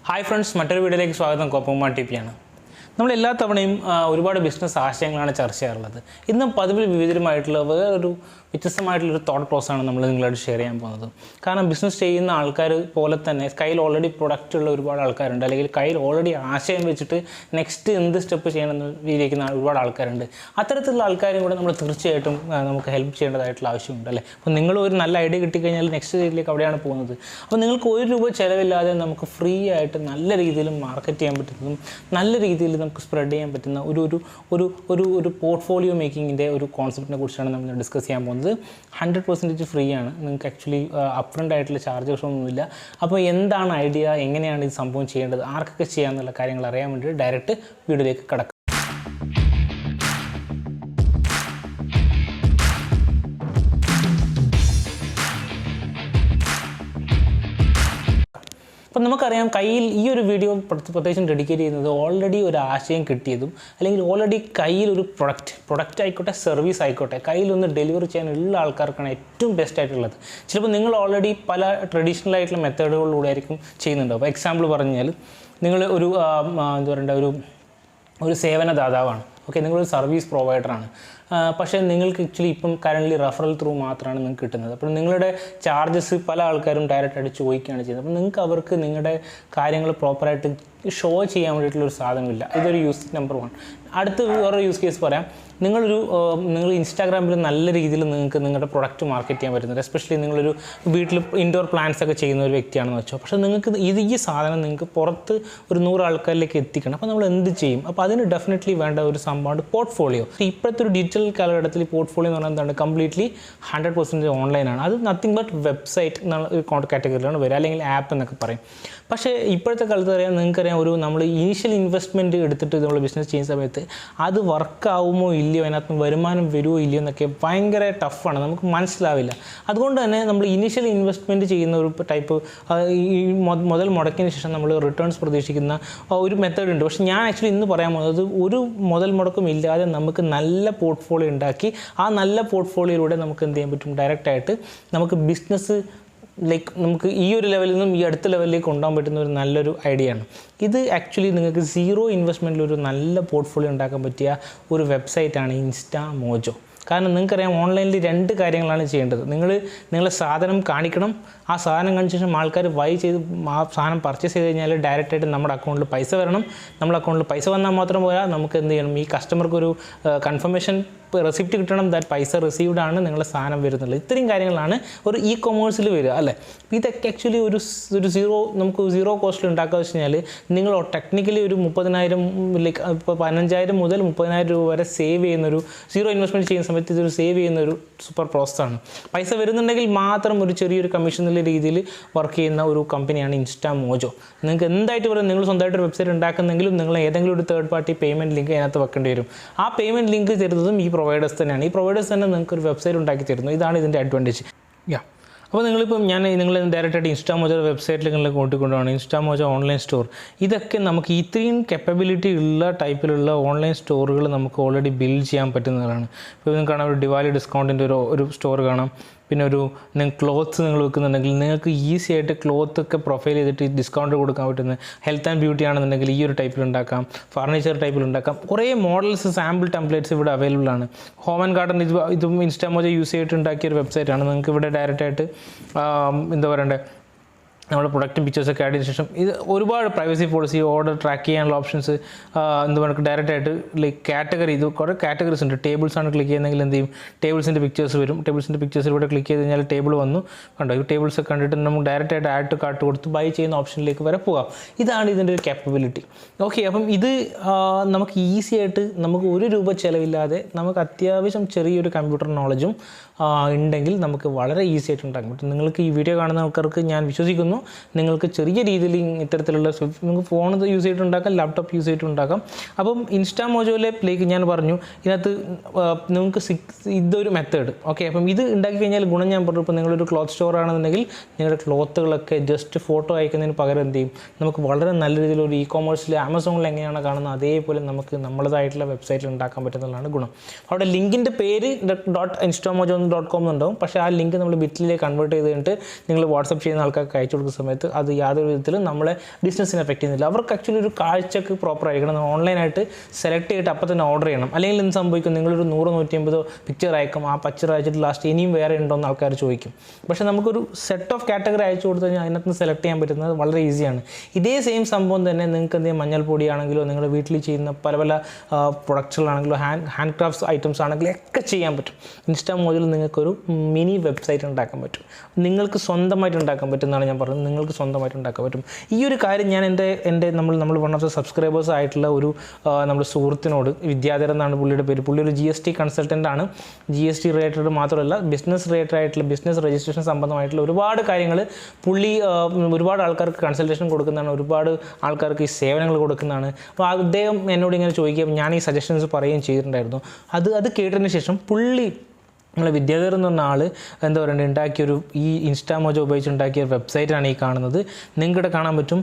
Hi friends, Material video like Swagadam Kopuma TP. നമ്മൾ എല്ലാ തവണയും ഒരുപാട് ബിസിനസ് ആശയങ്ങളാണ് ചർച്ച ചെയ്യാറുള്ളത്. ഇന്നും പതിവിൽ വിവിധമായിട്ടുള്ള വേറൊരു വ്യത്യസ്തമായിട്ടുള്ള ഒരു തോട്ട് പ്രോസസ്സാണ് നമ്മൾ നിങ്ങളോട് ഷെയർ ചെയ്യാൻ പോകുന്നത്. കാരണം ബിസിനസ് ചെയ്യുന്ന ആൾക്കാർ പോലെ തന്നെ കയ്യിൽ ഓൾറെഡി പ്രൊഡക്റ്റ് ഉള്ള ഒരുപാട് ആൾക്കാരുണ്ട്, അല്ലെങ്കിൽ കയ്യിൽ ഓൾറെഡി ആശയം വെച്ചിട്ട് നെക്സ്റ്റ് എന്ത് സ്റ്റെപ്പ് ചെയ്യണമെന്ന് വിചാരിക്കുന്ന ഒരുപാട് ആൾക്കാരുണ്ട്. അത്തരത്തിലുള്ള ആൾക്കാരും കൂടെ നമ്മൾ തീർച്ചയായിട്ടും നമുക്ക് ഹെൽപ്പ് ചെയ്യേണ്ടതായിട്ടുള്ള ആവശ്യമുണ്ട് അല്ലേ. അപ്പോൾ നിങ്ങൾ ഒരു നല്ല ഐഡിയ കിട്ടിക്കഴിഞ്ഞാൽ നെക്സ്റ്റ് സ്റ്റേജിലേക്ക് അവിടെയാണ് പോകുന്നത്. അപ്പോൾ നിങ്ങൾക്ക് ₹1 ചിലവില്ലാതെ നമുക്ക് ഫ്രീ ആയിട്ട് നല്ല രീതിയിൽ മാർക്കറ്റ് ചെയ്യാൻ പറ്റുന്നതും നല്ല രീതിയിൽ നമുക്ക് സ്പ്രെഡ് ചെയ്യാൻ പറ്റുന്ന ഒരു പോർട്ട്ഫോളിയോ മേക്കിങ്ങിൻ്റെ ഒരു കോൺസെപ്റ്റിനെ കുറിച്ചാണ് നമ്മൾ ഡിസ്കസ് ചെയ്യാൻ പോകുന്നത്. 100% ഫ്രീ ആണ്. നിങ്ങൾക്ക് ആക്ച്വലി അപ്രണ്ട് ആയിട്ടുള്ള ചാർജസ് ഒന്നുമില്ല. അപ്പോൾ എന്താണ് ഐഡിയ, എങ്ങനെയാണ് ഇത് സംഭവം ചെയ്യേണ്ടത്, ആർക്കൊക്കെ ചെയ്യാമെന്നുള്ള കാര്യങ്ങൾ അറിയാൻ വേണ്ടി ഡയറക്റ്റ് വീഡിയോയിലേക്ക് കടക്കാം. അപ്പോൾ നമുക്കറിയാം, കയ്യിൽ ഈ ഒരു വീഡിയോ പ്രത്യേകിച്ചും ഡെഡിക്കേറ്റ് ചെയ്യുന്നത് ഓൾറെഡി ഒരു ആശയം കിട്ടിയതും അല്ലെങ്കിൽ ഓൾറെഡി കയ്യിൽ ഒരു പ്രൊഡക്റ്റ് ആയിക്കോട്ടെ, സർവീസ് ആയിക്കോട്ടെ, കയ്യിലൊന്ന് ഡെലിവറി ചെയ്യാനുള്ള ആൾക്കാർക്കാണ് ഏറ്റവും ബെസ്റ്റ് ആയിട്ടുള്ളത്. ചിലപ്പോൾ നിങ്ങൾ ഓൾറെഡി പല ട്രഡീഷണൽ ആയിട്ടുള്ള മെത്തേഡുകളിലൂടെ ആയിരിക്കും ചെയ്യുന്നുണ്ടാവും. അപ്പോൾ എക്സാമ്പിൾ പറഞ്ഞാൽ നിങ്ങൾ എന്താ പറയണ്ട ഒരു സേവനദാതാവാണ്. ഓക്കെ, നിങ്ങളൊരു സർവീസ് പ്രൊവൈഡറാണ്. പക്ഷേ നിങ്ങൾക്ക് ആക്ച്വലി ഇപ്പം കറൻ്റ്ലി റെഫറൽ ത്രൂ മാത്രമാണ് നിങ്ങൾക്ക് കിട്ടുന്നത്. അപ്പോൾ നിങ്ങളുടെ ചാർജസ് പല ആൾക്കാരും ഡയറക്റ്റായിട്ട് ചോദിക്കുകയാണ് ചെയ്യുന്നത്. അപ്പോൾ നിങ്ങൾക്ക് അവർക്ക് നിങ്ങളുടെ കാര്യങ്ങൾ പ്രോപ്പറായിട്ട് ഷോ ചെയ്യാൻ വേണ്ടിയിട്ടുള്ളൊരു സാധനമില്ല. ഇതൊരു യൂസ് നമ്പർ 1. അടുത്ത് വേറെ യൂസ് കേസ് പറയാം. നിങ്ങൾ ഇൻസ്റ്റാഗ്രാമിൽ നല്ല രീതിയിൽ നിങ്ങൾക്ക് നിങ്ങളുടെ പ്രൊഡക്റ്റ് മാർക്കറ്റ് ചെയ്യാൻ പറ്റുന്നത്, എസ്പെഷ്യലി നിങ്ങളൊരു വീട്ടിൽ ഇൻഡോർ പ്ലാന്റ്സ് ഒക്കെ ചെയ്യുന്ന ഒരു വ്യക്തിയാണെന്ന് വെച്ചോ. പക്ഷേ നിങ്ങൾക്ക് ഈ സാധനം നിങ്ങൾക്ക് പുറത്ത് ഒരു 100 ആൾക്കാരിലേക്ക് എത്തിക്കണം. അപ്പോൾ നമ്മൾ എന്ത് ചെയ്യും? അപ്പോൾ അതിന് ഡെഫിനറ്റ്ലി വേണ്ട ഒരു സംഭവമാണ് പോർട്ട്ഫോളിയോ. ഇപ്പോഴത്തെ ഒരു ഡിജിറ്റൽ കാലഘട്ടത്തിൽ പോർട്ട്ഫോളിയോ എന്ന് പറഞ്ഞാൽ എന്താണ്? കംപ്ലീറ്റ്ലി 100% ഓൺലൈനാണ്. അത് നത്തിങ് ബട്ട് വെബ്സൈറ്റ് എന്നുള്ള ഒരു കാറ്റഗറിയിലാണ് വരിക, അല്ലെങ്കിൽ ആപ്പ് എന്നൊക്കെ പറയും. പക്ഷേ ഇപ്പോഴത്തെ കാലത്ത് അറിയാം, നിങ്ങൾക്കറിയാം, നമ്മൾ ഇനീഷ്യൽ ഇൻവെസ്റ്റ്മെൻറ്റ് എടുത്തിട്ട് നമ്മൾ ബിസിനസ് ചെയ്യുന്ന സമയത്ത് അത് വർക്കാവുമോ ഇല്ലയോ, അതിനകത്ത് വരുമാനം വരുമോ ഇല്ലയോ എന്നൊക്കെ ഭയങ്കര ടഫാണ്, നമുക്ക് മനസ്സിലാവില്ല. അതുകൊണ്ട് തന്നെ നമ്മൾ ഇനീഷ്യൽ ഇൻവെസ്റ്റ്മെൻറ്റ് ചെയ്യുന്ന ഒരു ടൈപ്പ് ഈ മുതൽ മുടക്കിയതിന് ശേഷം നമ്മൾ റിട്ടേൺസ് പ്രതീക്ഷിക്കുന്ന ഒരു മെത്തേഡ് ഉണ്ട്. പക്ഷേ ഞാൻ ആക്ച്വലി ഇന്ന് പറയാൻ പോകുന്നത് ഒരു മുതൽ മുടക്കം ഇല്ലാതെ നമുക്ക് നല്ല പോർട്ട്ഫോളിയോ ഉണ്ടാക്കി ആ നല്ല പോർട്ട്ഫോളിയോയിലൂടെ നമുക്ക് എന്ത് ചെയ്യാൻ പറ്റും? ഡയറക്റ്റായിട്ട് നമുക്ക് ബിസിനസ് നമുക്ക് ഈ ഒരു ലെവലിൽ നിന്നും ഈ അടുത്ത ലെവലിലേക്ക് കൊണ്ടുപോകാൻ പറ്റുന്ന ഒരു നല്ലൊരു ഐഡിയ ആണ് ഇത്. ആക്ച്വലി നിങ്ങൾക്ക് 0 ഇൻവെസ്റ്റ്മെൻറ്റിൽ ഒരു നല്ല പോർട്ട്ഫോളിയോ ഉണ്ടാക്കാൻ പറ്റിയ ഒരു വെബ്സൈറ്റാണ് ഇൻസ്റ്റാമോജോ. കാരണം നിങ്ങൾക്കറിയാം, ഓൺലൈനിൽ 2 കാര്യങ്ങളാണ് ചെയ്യേണ്ടത്. നിങ്ങളെ സാധനം കാണിക്കണം. ആ സാധനം കാണിച്ച ശേഷം ആൾക്കാർ ബൈ ചെയ്ത് ആ സാധനം പർച്ചേസ് ചെയ്ത് കഴിഞ്ഞാൽ ഡയറക്റ്റായിട്ട് നമ്മുടെ അക്കൗണ്ടിൽ പൈസ വരണം. നമ്മുടെ അക്കൗണ്ടിൽ പൈസ വന്നാൽ മാത്രം പോരാ, നമുക്ക് എന്ത് ചെയ്യണം? ഈ കസ്റ്റമർക്കൊരു കൺഫർമേഷൻ റെസിപ്റ്റ് കിട്ടണം, ദാറ്റ് പൈസ റിസീവ്ഡ് ആണ്, നിങ്ങളുടെ സാധനം വരുന്നുള്ളത്. ഇത്രയും കാര്യങ്ങളാണ് ഒരു കൊമേഴ്സിൽ വരിക അല്ലേ. ഇതൊക്കെ ആക്ച്വലി ഒരു നമുക്ക് 0 കോസ്റ്റിൽ ഉണ്ടാക്കുക വെച്ച് കഴിഞ്ഞാൽ നിങ്ങൾ ടെക്നിക്കലി ഒരു 30,000 ഇപ്പോൾ 15,000 മുതൽ 30,000 രൂപ വരെ സേവ് ചെയ്യുന്നൊരു 0 ഇൻവെസ്റ്റ്മെൻറ്റ് ചെയ്യുന്ന സമയത്ത് ഇതൊരു സേവ് ചെയ്യുന്നൊരു സൂപ്പർ പ്രോസസ്സാണ്. പൈസ വരുന്നുണ്ടെങ്കിൽ മാത്രം ഒരു ചെറിയൊരു കമ്മീഷൻ എന്നുള്ള രീതിയിൽ വർക്ക് ചെയ്യുന്ന ഒരു കമ്പനിയാണ് ഇൻസ്റ്റാമോജോ. നിങ്ങൾക്ക് എന്തായിട്ട് പറയാം, നിങ്ങൾ സ്വന്തമായിട്ടൊരു വെബ്സൈറ്റ് ഉണ്ടാക്കുന്നെങ്കിലും നിങ്ങൾ ഏതെങ്കിലും ഒരു തേർഡ് പാർട്ടി പേയ്മെൻറ്റ് ലിങ്ക് അതിനകത്ത് വെക്കേണ്ടി വരും. ആ പേയ്മെൻറ്റ് ലിങ്ക് തരുന്നതും ഈ പ്രൊവൈഡേഴ്സ് തന്നെയാണ്. ഈ പ്രൊവൈഡേഴ്സ് തന്നെ നിങ്ങൾക്ക് ഒരു വെബ്സൈറ്റ് ഉണ്ടാക്കി തരുന്നു. ഇതാണ് ഇതിൻ്റെ അഡ്വാൻറ്റേജ്. അപ്പോൾ നിങ്ങളിപ്പം നിങ്ങൾ ഡയറക്റ്റായിട്ട് ഇൻസ്റ്റാമോജോ വെബ്സൈറ്റിൽ നിങ്ങൾ കൂട്ടിക്കൊണ്ടുപോകണം. ഇൻസ്റ്റാമോജോ ഓൺലൈൻ സ്റ്റോർ, ഇതൊക്കെ നമുക്ക് ഇത്രയും കപ്പാബിലിറ്റി ഉള്ള ടൈപ്പിലുള്ള ഓൺലൈൻ സ്റ്റോറുകൾ നമുക്ക് ഓൾറെഡി ബിൽഡ് ചെയ്യാൻ പറ്റുന്നതാണ്. ഇപ്പോൾ നിങ്ങൾക്ക് കാണാം, ഒരു ദിവാലി ഡിസ്കൗണ്ടിൻ്റെ ഒരു സ്റ്റോർ കാണാം. പിന്നെ നിങ്ങൾക്ക് ക്ലോത്ത്സ് നിങ്ങൾ വെക്കുന്നുണ്ടെങ്കിൽ നിങ്ങൾക്ക് ഈസി ആയിട്ട് ക്ലോത്തൊക്കെ പ്രൊഫൈൽ ചെയ്തിട്ട് ഡിസ്കൗണ്ട് കൊടുക്കാൻ പറ്റുന്നത്. ഹെൽത്ത് ആൻഡ് ബ്യൂട്ടി ആണെന്നുണ്ടെങ്കിൽ ഈ ഒരു ടൈപ്പിൽ ഉണ്ടാക്കാം, ഫർണിച്ചർ ടൈപ്പിൽ ഉണ്ടാക്കാം. കുറേ മോഡൽസ്, സാമ്പിൾ ടെംപ്ലേറ്റ്സ് ഇവിടെ അവൈലബിൾ ആണ്. ഹോം ആൻഡ് ഗാർഡൻ ഇതും ഇൻസ്റ്റാമോജോ യൂസ് ചെയ്തിട്ട് ഉണ്ടാക്കിയ ഒരു വെബ്സൈറ്റാണ്. നിങ്ങൾക്ക് ഇവിടെ ഡയറക്റ്റായിട്ട് എന്താ പറയണ്ടേ, നമ്മുടെ പ്രൊഡക്റ്റും പിക്ചേഴ്സൊക്കെ ആഡ് ചെയ്ത ശേഷം ഇത് ഒരുപാട് പ്രൈവസി പോളിസി, ഓർഡർ ട്രാക്ക് ചെയ്യാനുള്ള ഓപ്ഷൻസ്, എന്താ പറയുക, ഡയറക്റ്റായിട്ട് കാറ്റഗറി, ഇത് കുറേ കാറ്റഗറീസ് ഉണ്ട്. ടേബിൾസ് ആണ് ക്ലിക്ക് ചെയ്യുന്നതെങ്കിൽ എന്ത് ചെയ്യും? ടേബിൾസിൻ്റെ പിക്ചേഴ്സ് വരും. ടേബിൾസിൻ്റെ പിക്ചേഴ്സ് ഇവിടെ ക്ലിക്ക് ചെയ്ത് കഴിഞ്ഞാൽ ടേബിൾ വന്നു. കണ്ടോ, ഈ ടേബിൾസ് കണ്ടിട്ട് നമുക്ക് ഡയറക്റ്റായിട്ട് ആഡ് ടു കാർട്ട് കൊടുത്ത് ബൈ ചെയ്യുന്ന ഓപ്ഷനിലേക്ക് വരെ പോകാം. ഇതാണ് ഇതിൻ്റെ ഒരു കാപ്പബിലിറ്റി. ഓക്കെ, അപ്പം ഇത് നമുക്ക് ഈസി ആയിട്ട് നമുക്ക് ₹1 ചിലവില്ലാതെ നമുക്ക് അത്യാവശ്യം ചെറിയൊരു കമ്പ്യൂട്ടർ നോളജും ഉണ്ടെങ്കിൽ നമുക്ക് വളരെ ഈസി ആയിട്ട് ഉണ്ടാക്കാൻ പറ്റും. നിങ്ങൾക്ക് ഈ വീഡിയോ കാണുന്ന ആൾക്കാർക്ക് ഞാൻ വിശ്വസിക്കുന്നു നിങ്ങൾക്ക് ചെറിയ രീതിയിൽ ഇത്തരത്തിലുള്ള നിങ്ങൾക്ക് ഫോൺ യൂസ് ചെയ്തിട്ടുണ്ടാക്കാം, ലാപ്ടോപ്പ് യൂസ് ചെയ്തിട്ടുണ്ടാക്കാം. അപ്പം ഇൻസ്റ്റാമോജോയിലേക്ക് ഞാൻ പറഞ്ഞു, ഇതിനകത്ത് നിങ്ങൾക്ക് ഇതൊരു മെത്തേഡ്. ഓക്കെ, അപ്പം ഇത് ഉണ്ടാക്കി കഴിഞ്ഞാൽ ഗുണം ഞാൻ പറഞ്ഞു. ഇപ്പോൾ നിങ്ങളൊരു ക്ലോത്ത് സ്റ്റോർ ആണെന്നുണ്ടെങ്കിൽ നിങ്ങളുടെ ക്ലോത്തുകളൊക്കെ ജസ്റ്റ് ഫോട്ടോ അയക്കുന്നതിന് പകരം എന്ത് ചെയ്യും? നമുക്ക് വളരെ നല്ല രീതിയിൽ ഒരു കൊമേഴ്സിൽ ആമസോണിൽ എങ്ങനെയാണ് കാണുന്നത് അതേപോലെ നമുക്ക് നമ്മുടേതായിട്ടുള്ള വെബ്സൈറ്റിൽ ഉണ്ടാക്കാൻ പറ്റുന്നതാണ് ഗുണം. അവിടെ ലിങ്കിൻ്റെ പേര് .instamojo.com ഉണ്ടാവും. പക്ഷേ ആ ലിങ്ക് നമ്മൾ ബിറ്റിലേക്ക് കൺവേർട്ട് ചെയ്ത് കഴിഞ്ഞിട്ട് നിങ്ങൾ വാട്സപ്പ് ചെയ്യുന്ന ആൾക്കാർക്ക് അയച്ചു കൊടുക്കുന്ന കൊടുക്കുന്ന സമയത്ത് അത് യാതൊരു വിധത്തിലും നമ്മളെ ബിസിനസ്സിനെ എഫക്റ്റ് ചെയ്യുന്നില്ല. അവർക്ക് ആക്ച്വലി ഒരു കാഴ്ചക്ക് പ്രോപ്പർ ആയിരിക്കണം. ഓൺലൈനായിട്ട് സെലക്ട് ചെയ്തിട്ട് അപ്പോൾ തന്നെ ഓർഡർ ചെയ്യണം. അല്ലെങ്കിൽ എന്ത് സംഭവിക്കും, നിങ്ങളൊരു 100-150 പിക്ചർ അയക്കും, ആ പിക്ചർ അയച്ചിട്ട് ലാസ്റ്റ് ഇനിയും വേറെ ഉണ്ടോയെന്ന് ആൾക്കാർ ചോദിക്കും. പക്ഷേ നമുക്കൊരു സെറ്റ് ഓഫ് കാറ്റഗറി അയച്ചു കൊടുത്തു കഴിഞ്ഞാൽ അതിനകത്ത് സെലക്ട് ചെയ്യാൻ പറ്റുന്നത് വളരെ ഈസിയാണ്. ഇതേ സെയിം സംഭവം തന്നെ നിങ്ങൾക്ക് എന്തെങ്കിലും മഞ്ഞൾപ്പൊടിയാണെങ്കിലോ നിങ്ങളുടെ വീട്ടിൽ ചെയ്യുന്ന പല പല പ്രൊഡക്ട്സുകളാണെങ്കിലോ ഹാൻഡ് ക്രാഫ്റ്റ്സ് ഐറ്റംസ് ആണെങ്കിലും ഒക്കെ ചെയ്യാൻ പറ്റും. ഇൻസ്റ്റാ മോജിൽ നിങ്ങൾക്കൊരു മിനി വെബ്സൈറ്റ് ഉണ്ടാക്കാൻ പറ്റും. നിങ്ങൾക്ക് സ്വന്തമായിട്ട് ഉണ്ടാക്കാൻ പറ്റും എന്നാണ് ഞാൻ പറയുന്നത്. നിങ്ങൾക്ക് സ്വന്തമായിട്ട് ഉണ്ടാക്കാൻ പറ്റും. ഈ ഒരു കാര്യം ഞാൻ നമ്മൾ വൺ ഓഫ് ദ സബ്സ്ക്രൈബേഴ്സ് ആയിട്ടുള്ള ഒരു നമ്മുടെ സുഹൃത്തിനോട്, വിദ്യാധരൻ എന്നാണ് പുള്ളിയുടെ പേര്. പുള്ളി ഒരു GST കൺസൾട്ടൻ്റ് ആണ്. GST റിലേറ്റഡ് മാത്രമല്ല, ബിസിനസ് റിലേറ്റഡ് ആയിട്ടുള്ള ബിസിനസ് രജിസ്ട്രേഷൻ സംബന്ധമായിട്ടുള്ള ഒരുപാട് കാര്യങ്ങൾ പുള്ളി ഒരുപാട് ആൾക്കാർക്ക് കൺസൾട്ടേഷൻ കൊടുക്കുന്നതാണ്, ഒരുപാട് ആൾക്കാർക്ക് ഈ സേവനങ്ങൾ കൊടുക്കുന്നതാണ്. അപ്പോൾ അദ്ദേഹം എന്നോട് ഇങ്ങനെ ചോദിക്കുകയും ഞാൻ ഈ സജഷൻസ് പറയുകയും ചെയ്തിട്ടുണ്ടായിരുന്നു. അത് കേട്ടതിന് ശേഷം പുള്ളി നമ്മളെ വിദ്യാധരൻ എന്ന് പറഞ്ഞ ആൾ എന്താ പറയുക ഉണ്ടാക്കിയൊരു ഈ ഇൻസ്റ്റാ മോജോ ഉപയോഗിച്ച് ഉണ്ടാക്കിയ വെബ്സൈറ്റാണ് ഈ കാണുന്നത്. നിങ്ങൾക്കിവിടെ കാണാൻ പറ്റും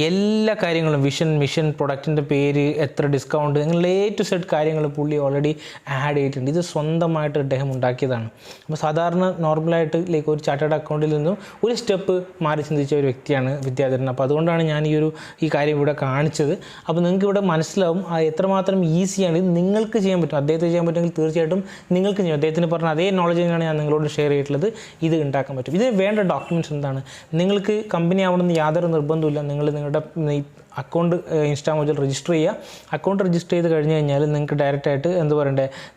എല്ലാ കാര്യങ്ങളും, മിഷൻ പ്രൊഡക്റ്റിൻ്റെ പേര്, എത്ര ഡിസ്കൗണ്ട്, അങ്ങനെ A to Z കാര്യങ്ങൾ പുള്ളി ഓൾറെഡി ആഡ് ചെയ്തിട്ടുണ്ട്. ഇത് സ്വന്തമായിട്ട് അദ്ദേഹം ഉണ്ടാക്കിയതാണ്. അപ്പോൾ സാധാരണ നോർമലായിട്ട് ലൈക്ക് ഒരു ചാർട്ടേഡ് അക്കൗണ്ടിൽ നിന്നും ഒരു സ്റ്റെപ്പ് മാറി ചിന്തിച്ച ഒരു വ്യക്തിയാണ് വിദ്യാധരൻ. അപ്പോൾ അതുകൊണ്ടാണ് ഞാൻ ഈ കാര്യം ഇവിടെ കാണിച്ചത്. അപ്പോൾ നിങ്ങൾക്ക് ഇവിടെ മനസ്സിലാവും എത്രമാത്രം ഈസിയാണ് ഇത് നിങ്ങൾക്ക് ചെയ്യാൻ പറ്റും. അദ്ദേഹത്തിന് ചെയ്യാൻ പറ്റുമെങ്കിൽ തീർച്ചയായിട്ടും നിങ്ങൾക്ക് ചെയ്യാം. അദ്ദേഹത്തിന് പറഞ്ഞ അതേ നോളജ് തന്നെയാണ് ഞാൻ നിങ്ങളോട് ഷെയർ ചെയ്തിട്ടുള്ളത്. ഇത് ഉണ്ടാക്കാൻ പറ്റും. ഇതിന് വേണ്ട ഡോക്യുമെൻറ്റ്സ് എന്താണ്? നിങ്ങൾക്ക് കമ്പനി ആവണമെന്ന് യാതൊരു നിർബന്ധമില്ല. നിങ്ങളുടെ അക്കൗണ്ട് ഇൻസ്റ്റാ മോജിൽ രജിസ്റ്റർ ചെയ്യുക. അക്കൗണ്ട് രജിസ്റ്റർ ചെയ്ത് കഴിഞ്ഞ് കഴിഞ്ഞാൽ നിങ്ങൾക്ക് ഡയറക്റ്റായിട്ട്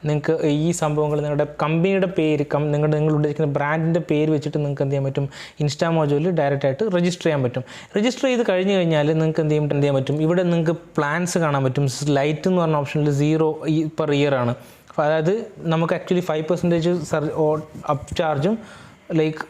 നിങ്ങൾക്ക് ഈ സംഭവങ്ങൾ നിങ്ങളുടെ കമ്പനിയുടെ പേര്, നിങ്ങൾ ഉദ്ദേശിക്കുന്ന ബ്രാൻഡിൻ്റെ പേര് വെച്ചിട്ട് നിങ്ങൾക്ക് എന്ത് ചെയ്യാൻ പറ്റും, ഇൻസ്റ്റാ മോജിൽ ഡയറക്റ്റായിട്ട് രജിസ്റ്റർ ചെയ്യാൻ പറ്റും. രജിസ്റ്റർ ചെയ്ത് കഴിഞ്ഞ് കഴിഞ്ഞാൽ നിങ്ങൾക്ക് എന്ത് ചെയ്യാൻ പറ്റും, ഇവിടെ നിങ്ങൾക്ക് പ്ലാൻസ് കാണാൻ പറ്റും. ലൈറ്റ് എന്ന് പറഞ്ഞ ഓപ്ഷനിൽ 0 per year ആണ്. അതായത് നമുക്ക് ആക്ച്വലി 5% അപ്പ് ചാർജും ലൈക്ക്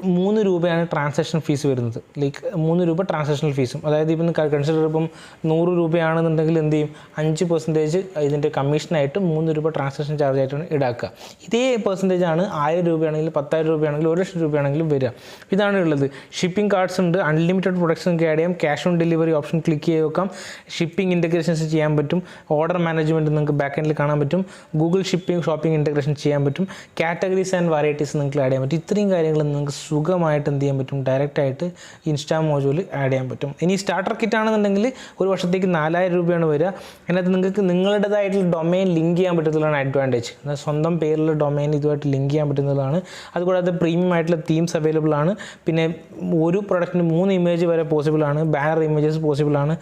3 രൂപയാണ് ട്രാൻസാക്ഷൻ ഫീസ് വരുന്നത്. ലൈക്ക് 3 രൂപ ട്രാൻസാക്ഷണൽ ഫീസും. അതായത് ഇപ്പം കൺസിഡർ ഇപ്പം 100 രൂപയാണെന്നുണ്ടെങ്കിൽ എന്ത് ചെയ്യും, 5% ഇതിൻ്റെ കമ്മീഷനായിട്ട് 3 രൂപ ട്രാൻസാക്ഷൻ ചാർജ് ആയിട്ടാണ് ഈടാക്കുക. ഇതേ പെർസെൻറ്റേജാണ് 1000 രൂപയാണെങ്കിലും 10,000 രൂപയാണെങ്കിലും 1,00,000 രൂപയാണെങ്കിലും വരിക. ഇതാണ് ഉള്ളത്. ഷിപ്പിംഗ് കാർഡ്സ് ഉണ്ട്, അൺലിമിറ്റഡ് പ്രൊഡക്ട്സ് നിങ്ങൾക്ക് ആഡ് ചെയ്യാം, cash on delivery option click ചെയ്ത് വെക്കാം, ഷിപ്പിംഗ് ഇൻറ്റഗ്രേഷൻസ് ചെയ്യാൻ പറ്റും, ഓർഡർ മാനേജ്മെൻറ്റ് നിങ്ങൾക്ക് ബാക്ക് എൻഡിൽ കാണാൻ പറ്റും, ഗൂഗിൾ ഷോപ്പിംഗ് ഇൻറ്റഗ്രേഷൻ ചെയ്യാൻ പറ്റും, കാറ്റഗറീസ് ആൻഡ് വെറൈറ്റീസ് നിങ്ങൾക്ക് ആഡ് ചെയ്യാൻ പറ്റും. ഇത്രയും കാര്യങ്ങൾ നിങ്ങൾക്ക് സുഖമായിട്ട് എന്ത് ചെയ്യാൻ പറ്റും, ഡയറക്റ്റായിട്ട് ഇൻസ്റ്റാ മോജോയിൽ ആഡ് ചെയ്യാൻ പറ്റും. ഇനി സ്റ്റാർട്ടർ കിറ്റ് ആണെന്നുണ്ടെങ്കിൽ ഒരു വർഷത്തേക്ക് 4,000 രൂപയാണ് വരിക. അതിനകത്ത് നിങ്ങൾക്ക് നിങ്ങളുടേതായിട്ടുള്ള ഡൊമൈൻ ലിങ്ക് ചെയ്യാൻ പറ്റുന്നതാണ് അഡ്വാൻറ്റേജ്. സ്വന്തം പേരിലുള്ള ഡൊമൈൻ ഇതുമായിട്ട് ലിങ്ക് ചെയ്യാൻ പറ്റുന്നതാണ്. അതുകൂടാതെ പ്രീമിയം ആയിട്ടുള്ള തീംസ് അവൈലബിൾ ആണ്. പിന്നെ ഒരു പ്രൊഡക്റ്റിന് 3 ഇമേജ് വരെ പോസിബിൾ ആണ്, ബാനർ ഇമേജസ് പോസിബിൾ ആണ്,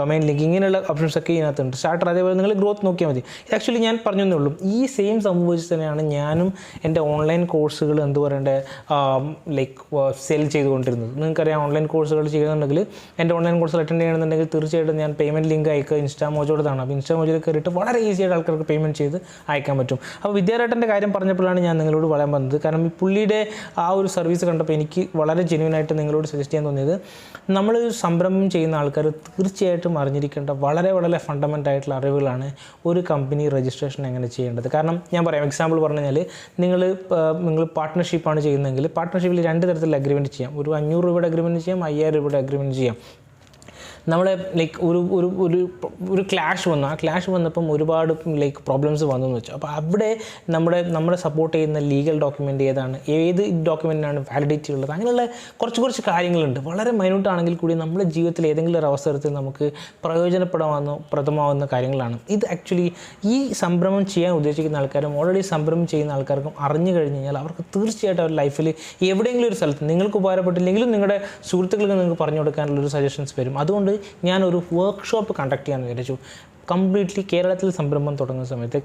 ഡൊമൈൻ ലിങ്ക്, ഇങ്ങനെയുള്ള ഓപ്ഷൻസ് ഒക്കെ ഇതിനകത്തുണ്ട്. സ്റ്റാർട്ടർ അതേപോലെ നിങ്ങൾ ഗ്രോത്ത് നോക്കിയാൽ മതി. ഇത് ആക്ച്വലി ഞാൻ പറഞ്ഞതേ ഉള്ളൂ. ഈ സെയിം സംഭവിച്ച് തന്നെയാണ് ഞാനും എൻ്റെ ഓൺലൈൻ കോഴ്സുകൾ ലൈക്ക് സെൽ ചെയ്തുകൊണ്ടിരുന്നത്. നിങ്ങൾക്കറിയാം, ഓൺലൈൻ കോഴ്സുകൾ ചെയ്യുന്നുണ്ടെങ്കിൽ എൻ്റെ ഓൺലൈൻ കോഴ്സുകൾ അറ്റൻഡ് ചെയ്യണമെന്നുണ്ടെങ്കിൽ തീർച്ചയായിട്ടും ഞാൻ പേയ്മെൻറ്റ് ലിങ്ക് അയക്കുക ഇൻസ്റ്റാ മോജോടേതാണ്. അപ്പോൾ ഇൻസ്റ്റാ മോജോയിൽ കയറിയിട്ട് വളരെ ഈസിയായിട്ട് ആൾക്കാർക്ക് പേയ്മെൻറ്റ് ചെയ്ത് അയക്കാൻ പറ്റും. അപ്പോൾ വിദ്യാധരൻ്റെ കാര്യം പറഞ്ഞപ്പോഴാണ് ഞാൻ നിങ്ങളോട് പറയാൻ പറഞ്ഞത്. കാരണം ഈ പുള്ളിയുടെ ആ ഒരു സർവീസ് കണ്ടപ്പോൾ എനിക്ക് വളരെ ജെന്യൂനായിട്ട് നിങ്ങളോട് സജസ്റ്റ് ചെയ്യാൻ തോന്നിയത്, നമ്മൾ സംരംഭം ചെയ്യുന്ന ആൾക്കാർ തീർച്ചയായിട്ടും അറിഞ്ഞിരിക്കേണ്ട വളരെ വളരെ ഫണ്ടമെൻ്റൽ ആയിട്ടുള്ള അറിവുകളാണ് ഒരു കമ്പനി രജിസ്ട്രേഷൻ എങ്ങനെ ചെയ്യേണ്ടത്. കാരണം ഞാൻ പറയാം, എക്സാമ്പിൾ പറഞ്ഞു കഴിഞ്ഞാൽ നിങ്ങൾ പാർട്ട്ണർഷിപ്പാണ് ചെയ്യുന്നതെങ്കിൽ പാർട്ട്ണർഷിപ്പിൽ 2 തരത്തിലുള്ള അഗ്രിമെൻറ്റ് ചെയ്യാം. ഒരു 500 രൂപയുടെ അഗ്രിമെൻറ്റ് ചെയ്യാം, 5000 രൂപയുടെ അഗ്രിമെൻറ്റ് ചെയ്യാം. നമ്മളെ ലൈക്ക് ഒരു ക്ലാഷ് വന്നു. ആ ക്ലാഷ് വന്നപ്പം ഒരുപാട് ലൈക്ക് പ്രോബ്ലംസ് വന്നെന്ന് വെച്ചു. അപ്പോൾ അവിടെ നമ്മളെ സപ്പോർട്ട് ചെയ്യുന്ന ലീഗൽ ഡോക്യുമെൻ്റ് ഏത് ഡോക്യുമെൻറ്റിനാണ് വാലിഡിറ്റി ഉള്ളത്, അങ്ങനെയുള്ള കുറച്ച് കാര്യങ്ങളുണ്ട്. വളരെ മൈന്യൂട്ടാണെങ്കിൽ കൂടി നമ്മുടെ ജീവിതത്തിൽ ഏതെങ്കിലും ഒരു അവസരത്തിൽ നമുക്ക് പ്രദമാവുന്ന കാര്യങ്ങളാണ്. ഇത് ആക്ച്വലി ഈ സംരംഭം ചെയ്യാൻ ഉദ്ദേശിക്കുന്ന ആൾക്കാരും ഓൾറെഡി സംരംഭം ചെയ്യുന്ന ആൾക്കാർക്കും അറിഞ്ഞു കഴിഞ്ഞ് കഴിഞ്ഞാൽ അവർക്ക് തീർച്ചയായിട്ടും അവരുടെ ലൈഫിൽ എവിടെയെങ്കിലും ഒരു സ്ഥലത്ത് നിങ്ങൾക്ക് ഉപകാരപ്പെട്ടില്ലെങ്കിലും നിങ്ങളുടെ സുഹൃത്തുക്കൾക്ക് നിങ്ങൾക്ക് പറഞ്ഞു കൊടുക്കാനുള്ളൊരു സജഷൻസ് വരും. അതുകൊണ്ട് ഞാനൊരു വർക്ക്ഷോപ്പ് കണ്ടക്ട് ചെയ്യാമെന്ന് വിചാരിച്ചു. കംപ്ലീറ്റ്ലി കേരളത്തിൽ സംരംഭം തുടങ്ങുന്ന സമയത്ത്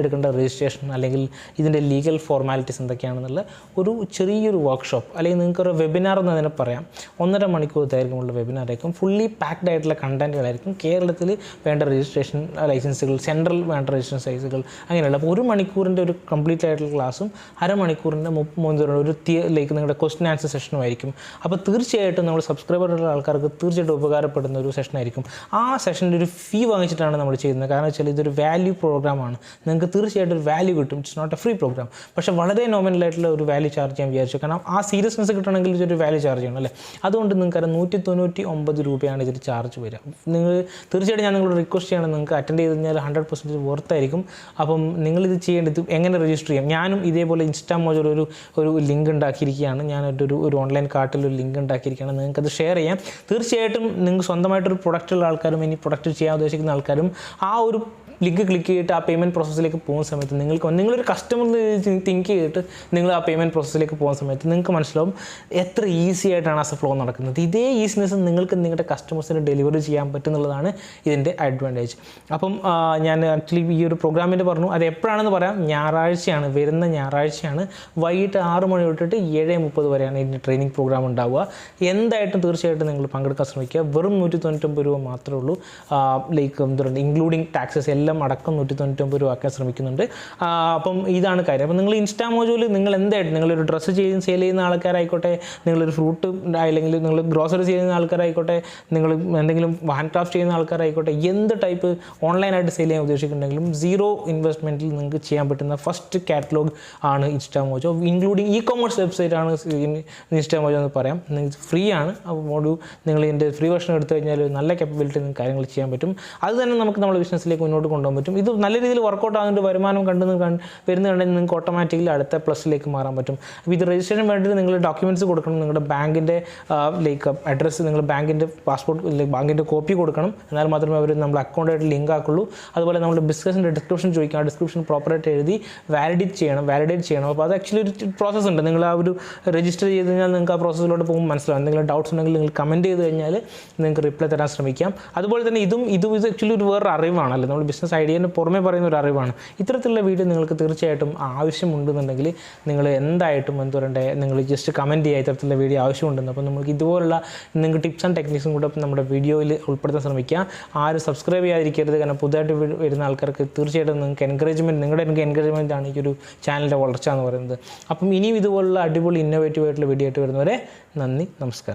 എടുക്കേണ്ട രജിസ്ട്രേഷൻ അല്ലെങ്കിൽ ഇതിൻ്റെ ലീഗൽ ഫോർമാലിറ്റീസ് എന്തൊക്കെയാണെന്നുള്ള ഒരു ചെറിയൊരു വർക്ക്ഷോപ്പ്, അല്ലെങ്കിൽ നിങ്ങൾക്കൊരു വെബിനാർ എന്ന് അതിനെ പറയാം. 1.5 മണിക്കൂർ ദൈർഘ്യമുള്ള വെബിനാറായിരിക്കും. ഫുള്ളി പാക്ഡ് ആയിട്ടുള്ള കണ്ടൻറ്റുകളായിരിക്കും. കേരളത്തിൽ വേണ്ട രജിസ്ട്രേഷൻ ലൈസൻസുകൾ, സെൻട്രൽ വേണ്ട രജിസ്ട്രേഷൻ സൈസുകൾ, അങ്ങനെയുള്ള. അപ്പോൾ 1 മണിക്കൂറിൻ്റെ ഒരു കംപ്ലീറ്റ് ആയിട്ടുള്ള ക്ലാസ്സും 1/2 മണിക്കൂറിൻ്റെ 30 ഒരു ലൈക്ക് നിങ്ങളുടെ ക്വസ്റ്റ്യൻ ആൻസർ സെഷനും ആയിരിക്കും. അപ്പോൾ തീർച്ചയായിട്ടും നമ്മൾ സബ്സ്ക്രൈബറുള്ള ആൾക്കാർക്ക് തീർച്ചയായിട്ടും ഉപകാരപ്പെടുന്ന ഒരു സെഷനായിരിക്കും. ആ സെഷൻ്റെ ഒരു ഫീ വാങ്ങിച്ചിട്ടാണ് നമ്മൾ ചെയ്യുന്നത്. കാരണം വെച്ചാൽ ഇതൊരു വാല്യൂ പ്രോഗ്രാമാണ്. നിങ്ങൾക്ക് തീർച്ചയായിട്ടും ഒരു വാല്യൂ കിട്ടും. It's not a free program. പക്ഷേ വളരെ നോമിനലായിട്ടുള്ള ഒരു വാല്യൂ ചാർജ് ചെയ്യാൻ വിചാരിച്ചു. കാരണം ആ സീരിയസ്നെസ് കിട്ടണമെങ്കിൽ ഇതൊരു വാല്യൂ ചാർജ് ചെയ്യണം അല്ലേ. അതുകൊണ്ട് നിങ്ങൾക്ക് 199 രൂപയാണ് ഇതിൽ ചാർജ് വരിക. നിങ്ങൾ തീർച്ചയായിട്ടും ഞാൻ നിങ്ങളോട് റിക്വസ്റ്റ് ചെയ്യണം, നിങ്ങൾക്ക് അറ്റൻഡ് ചെയ്ത് കഴിഞ്ഞാൽ 100% വർത്തായിരിക്കും. അപ്പം നിങ്ങളിത് ചെയ്യേണ്ടത് എങ്ങനെ രജിസ്റ്റർ ചെയ്യാം. ഞാനും ഇതേപോലെ ഇൻസ്റ്റാമോജോയിൽ ഒരു ലിങ്ക് ഉണ്ടാക്കിയിരിക്കുകയാണ്. ഞാനൊരു ഓൺലൈൻ കാർട്ടിൽ ഒരു ലിങ്ക് ഉണ്ടാക്കിയിരിക്കുകയാണ്. നിങ്ങൾക്കത് ഷെയർ ചെയ്യാം. തീർച്ചയായിട്ടും നിങ്ങൾക്ക് സ്വന്തമായിട്ടൊരു പ്രൊഡക്റ്റുള്ള ആൾക്കാരും ഇനി പ്രൊഡക്റ്റ് ചെയ്യാൻ ഉദ്ദേശിക്കുന്ന ആൾക്കാരും ആ ഒരു ലിങ്ക് ക്ലിക്ക് ചെയ്തിട്ട് ആ പേയ്മെൻറ്റ് പ്രോസസ്സിലേക്ക് പോകുന്ന സമയത്ത് നിങ്ങളൊരു കസ്റ്റമർ തിങ്ക് ചെയ്തിട്ട് നിങ്ങൾ ആ പേയ്മെൻറ്റ് പ്രോസസ്സിലേക്ക് പോകുന്ന സമയത്ത് നിങ്ങൾക്ക് മനസ്സിലാവും എത്ര ഈസി ആയിട്ടാണ് ആ ഫ്ലോ നടക്കുന്നത്. ഇതേ ഈസിനെസ് നിങ്ങൾക്ക് നിങ്ങളുടെ കസ്റ്റമേഴ്സിന് ഡെലിവറി ചെയ്യാൻ പറ്റുന്നുള്ളതാണ് ഇതിൻ്റെ അഡ്വാൻറ്റേജ്. അപ്പം ഞാൻ ആക്ച്വലി ഈ ഒരു പ്രോഗ്രാമിൻ്റെ പറഞ്ഞു, അത് എപ്പോഴാണെന്ന് പറയാം. ഞായറാഴ്ചയാണ്, വരുന്ന ഞായറാഴ്ചയാണ് വൈകിട്ട് 6 മണി തൊട്ടിട്ട് 7:30 വരെയാണ് ഇതിൻ്റെ ട്രെയിനിങ് പ്രോഗ്രാം ഉണ്ടാവുക. എന്തായിട്ടും തീർച്ചയായിട്ടും നിങ്ങൾ പങ്കെടുക്കാൻ ശ്രമിക്കുക. വെറും 199 രൂപ മാത്രമേ ഉള്ളൂ. ലൈക്ക് എന്താ പറയുക, ഇൻക്ലൂഡിങ് ടാക്സസ് എല്ലാം അടക്കം 199 രൂപ ആക്കാൻ ശ്രമിക്കുന്നുണ്ട്. അപ്പം ഇതാണ് കാര്യം. അപ്പം നിങ്ങൾ ഇൻസ്റ്റാമോജോയിൽ നിങ്ങൾ എന്തായിട്ട് നിങ്ങളൊരു ഡ്രസ്സ് സെയിൽ ചെയ്യുന്ന ആൾക്കാരായിക്കോട്ടെ, നിങ്ങളൊരു ഫ്രൂട്ട് അല്ലെങ്കിൽ നിങ്ങൾ ഗ്രോസറി ചെയ്യുന്ന ആൾക്കാരായിക്കോട്ടെ, നിങ്ങൾ എന്തെങ്കിലും ഹാൻഡ് ക്രാഫ്റ്റ് ചെയ്യുന്ന ആൾക്കാരായിക്കോട്ടെ, എന്ത് ടൈപ്പ് ഓൺലൈനായിട്ട് സെയിൽ ചെയ്യാൻ ഉദ്ദേശിക്കുന്നുണ്ടെങ്കിലും 0 ഇൻവെസ്റ്റ്മെൻറ്റിൽ നിങ്ങൾക്ക് ചെയ്യാൻ പറ്റുന്ന ഫസ്റ്റ് കാറ്റലോഗ് ആണ് ഇൻസ്റ്റാമോജോ. ഇൻക്ലൂഡിങ് ഇ-കൊമേഴ്സ് വെബ്സൈറ്റ് ആണ് ഇൻസ്റ്റാമോജോ എന്ന് പറയാം. നിങ്ങൾക്ക് ഫ്രീ ആണ്. അപ്പോൾ നിങ്ങൾ ഇതിൻ്റെ ഫ്രീ വെർഷൻ എടുത്തു കഴിഞ്ഞാൽ നല്ല കാപ്പബിലിറ്റി നിങ്ങൾക്ക് കാര്യങ്ങൾ ചെയ്യാൻ പറ്റും. അത് തന്നെ നമുക്ക് നമ്മുടെ ബിസിനസ്സിലേക്ക് മുന്നോട്ട് കൊണ്ടുപോകാൻ പറ്റും. ഇത് നല്ല രീതിയിൽ വർക്കൗട്ട് ആകുന്നുണ്ട്. വരുമാനം വരുന്നുണ്ടെങ്കിൽ നിങ്ങൾക്ക് ഓട്ടോമാറ്റിക്കലി അടുത്ത പ്ലസ്സിലേക്ക് മാറാൻ പറ്റും. അപ്പോൾ ഇത് രജിസ്ട്രേഷൻ വേണ്ടിയിട്ട് നിങ്ങൾ ഡോക്യുമെൻറ്റ്സ് കൊടുക്കണം. നിങ്ങളുടെ ബാങ്കിൻ്റെ ലൈക്ക് അഡ്രസ്സ്, നിങ്ങൾ ബാങ്കിൻ്റെ പാസ്പോർട്ട്, ബാങ്കിൻ്റെ കോപ്പി കൊടുക്കണം. എന്നാൽ മാത്രമേ അവർ നമ്മൾ അക്കൗണ്ടായിട്ട് ലിങ്ക് ആക്കുള്ളൂ. അതുപോലെ നമ്മുടെ ബിസിനസ്സിൻ്റെ ഡിസ്ക്രിപ്ഷൻ ചോദിക്കണം. ആ ഡിസ്ക്രിപ്ഷൻ പ്രോപ്പറായിട്ട് എഴുതി വാലിഡേറ്റ് ചെയ്യണം. അപ്പോൾ അത് ആക്ച്വലി ഒരു പ്രോസസ്സ് ഉണ്ട്. നിങ്ങൾ ആ ഒരു രജിസ്റ്റർ ചെയ്ത് കഴിഞ്ഞാൽ നിങ്ങൾക്ക് ആ പ്രോസസ്സിലോട്ട് പോകുമ്പോൾ മനസ്സിലാവും. എന്തെങ്കിലും ഡൗട്ട്സ് ഉണ്ടെങ്കിൽ നിങ്ങൾ കമൻറ്റ് ചെയ്ത് കഴിഞ്ഞാൽ നിങ്ങൾക്ക് റിപ്ലൈ തരാൻ ശ്രമിക്കാം. അതുപോലെ തന്നെ ഇത് ആക്ച്വലി ഒരു വേറൊരു അറിവാണല്ലോ. നമ്മൾ ബിസിനസ് ഐഡിയന് പുറമെ പറയുന്ന ഒരു അറിവാണ്. ഇത്തരത്തിലുള്ള വീഡിയോ നിങ്ങൾക്ക് തീർച്ചയായിട്ടും ആവശ്യമുണ്ടെന്നുണ്ടെങ്കിൽ നിങ്ങൾ എന്തായിട്ടും എന്ത് പറയണ്ടേ, നിങ്ങൾ ജസ്റ്റ് കമൻറ്റ് ചെയ്യുക ഇത്തരത്തിലുള്ള വീഡിയോ ആവശ്യമുണ്ടെന്ന്. അപ്പോൾ നമുക്ക് ഇതുപോലുള്ള നിങ്ങൾക്ക് ടിപ്സ് ആൻഡ് ടെക്നിക്സും കൂടെ നമ്മുടെ വീഡിയോയിൽ ഉൾപ്പെടുത്താൻ ശ്രമിക്കുക. ആരും സബ്സ്ക്രൈബ് ചെയ്യാതിരിക്കരുത്. കാരണം പുതുതായിട്ട് വരുന്ന ആൾക്കാർക്ക് തീർച്ചയായിട്ടും നിങ്ങൾക്ക് നിങ്ങളുടെ എൻകറേജ്മെൻ്റ് ആണ് ഈ ഒരു ചാനലിൻ്റെ വളർച്ച എന്ന് പറയുന്നത്. അപ്പം ഇനിയും ഇതുപോലുള്ള അടിപൊളി ഇന്നോവേറ്റീവ് ആയിട്ടുള്ള വീഡിയോ ആയിട്ട് വരുന്നവരെ നന്ദി, നമസ്കാരം.